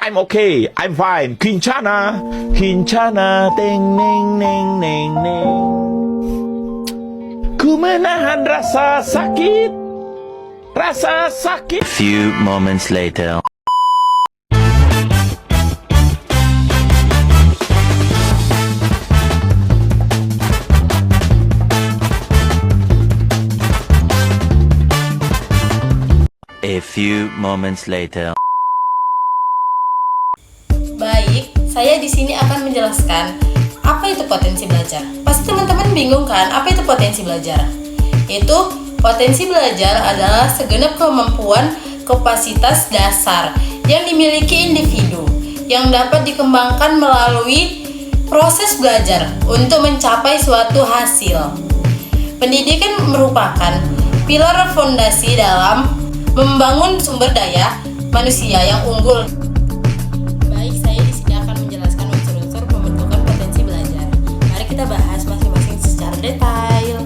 I'm okay, I'm fine. Kincana, Kincana, teng neng neng neng neng. Ku menahan rasa sakit, rasa sakit. Few moments later. A few moments later. Baik, saya di sini akan menjelaskan apa itu potensi belajar. Pasti teman-teman bingung kan, apa itu potensi belajar? Itu potensi belajar adalah segenap kemampuan kapasitas dasar yang dimiliki individu yang dapat dikembangkan melalui proses belajar untuk mencapai suatu hasil. Pendidikan merupakan pilar fondasi dalam membangun sumber daya manusia yang unggul. Baik, saya di sini akan menjelaskan unsur-unsur pembentukan potensi belajar. Mari kita bahas masing-masing secara detail.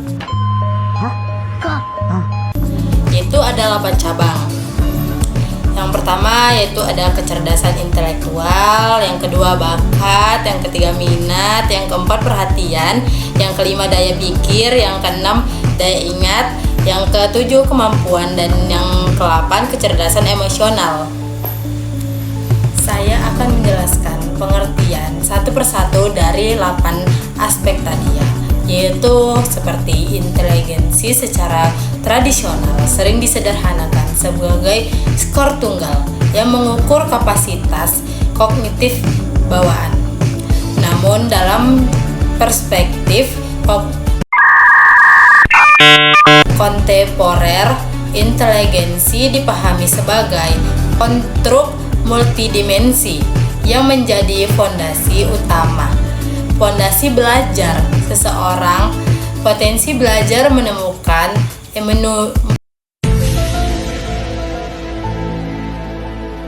Yaitu ada 8 cabang. Yang pertama yaitu ada kecerdasan intelektual, yang kedua bakat, yang ketiga minat, yang keempat perhatian, yang kelima daya pikir, yang keenam daya ingat, yang ketujuh kemampuan, dan yang ke-8 kecerdasan emosional. Saya akan menjelaskan pengertian satu persatu dari 8 aspek tadi ya, yaitu seperti inteligensi secara tradisional sering disederhanakan sebagai skor tunggal yang mengukur kapasitas kognitif bawaan. Namun dalam perspektif kontemporer, inteligensi dipahami sebagai konstruk multidimensi yang menjadi fondasi utama. Fondasi belajar seseorang, potensi belajar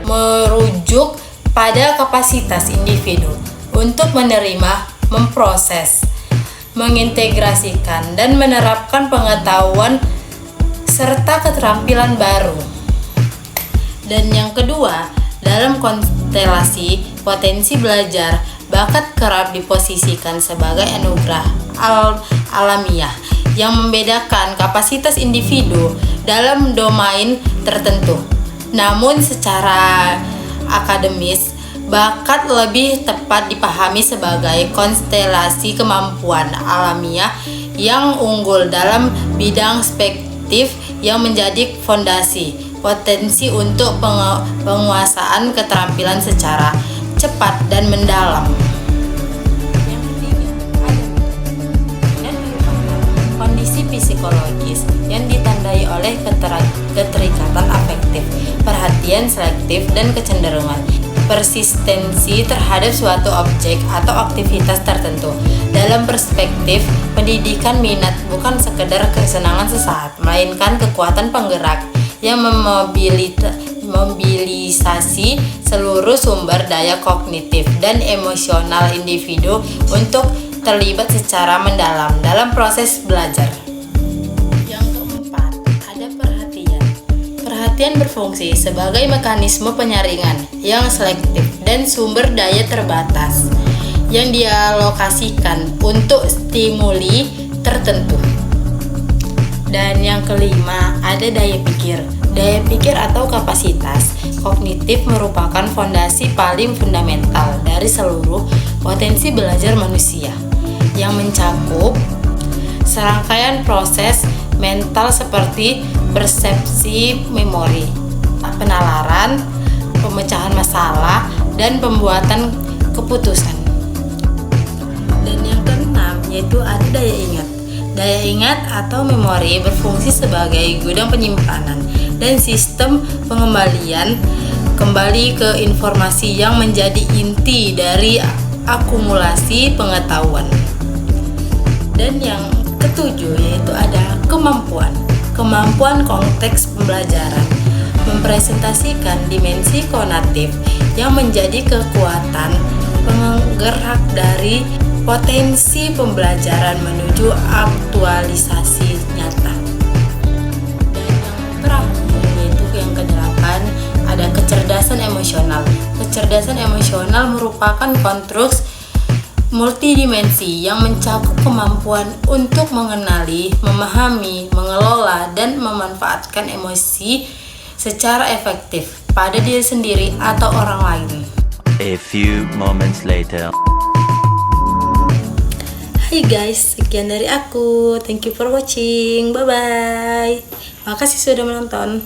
merujuk pada kapasitas individu untuk menerima, memproses, mengintegrasikan, dan menerapkan pengetahuan serta keterampilan baru. Dan yang kedua, dalam konstelasi potensi belajar, bakat kerap diposisikan sebagai anugerah alamiah yang membedakan kapasitas individu dalam domain tertentu. Namun secara akademis, bakat lebih tepat dipahami sebagai konstelasi kemampuan alamiah yang unggul dalam bidang spektif yang menjadi fondasi potensi untuk penguasaan keterampilan secara cepat dan mendalam. Yang ketiga, dan merupakan kondisi psikologis yang ditandai oleh keterikatan afektif, perhatian selektif, dan kecenderungan persistensi terhadap suatu objek atau aktivitas tertentu. Dalam perspektif pendidikan, minat bukan sekedar kesenangan sesaat, melainkan kekuatan penggerak yang memobilisasi seluruh sumber daya kognitif dan emosional individu untuk terlibat secara mendalam dalam proses belajar. Yang keempat, ada perhatian. Perhatian berfungsi sebagai mekanisme penyaringan yang selektif dan sumber daya terbatas yang dialokasikan untuk stimuli tertentu. Dan yang kelima, ada daya pikir. Daya pikir atau kapasitas kognitif merupakan fondasi paling fundamental dari seluruh potensi belajar manusia yang mencakup serangkaian proses mental seperti persepsi, memori, penalaran, pemecahan masalah, dan pembuatan keputusan. Dan yang keenam yaitu ada daya ingat. Daya ingat atau memori berfungsi sebagai gudang penyimpanan dan sistem pengembalian kembali ke informasi yang menjadi inti dari akumulasi pengetahuan. Dan yang ketujuh yaitu ada kemampuan. Kemampuan konteks pembelajaran mempresentasikan dimensi konatif yang menjadi kekuatan penggerak dari potensi pembelajaran menuju aktualisasi nyata. Dan yang terakhir yaitu yang kedelapan ada kecerdasan emosional. Kecerdasan emosional merupakan konstruksi multidimensi yang mencakup kemampuan untuk mengenali, memahami, mengelola, dan memanfaatkan emosi secara efektif pada diri sendiri atau orang lain. A few moments later. Hai guys, sekian dari aku. Thank you for watching. Bye bye. Makasih sudah menonton.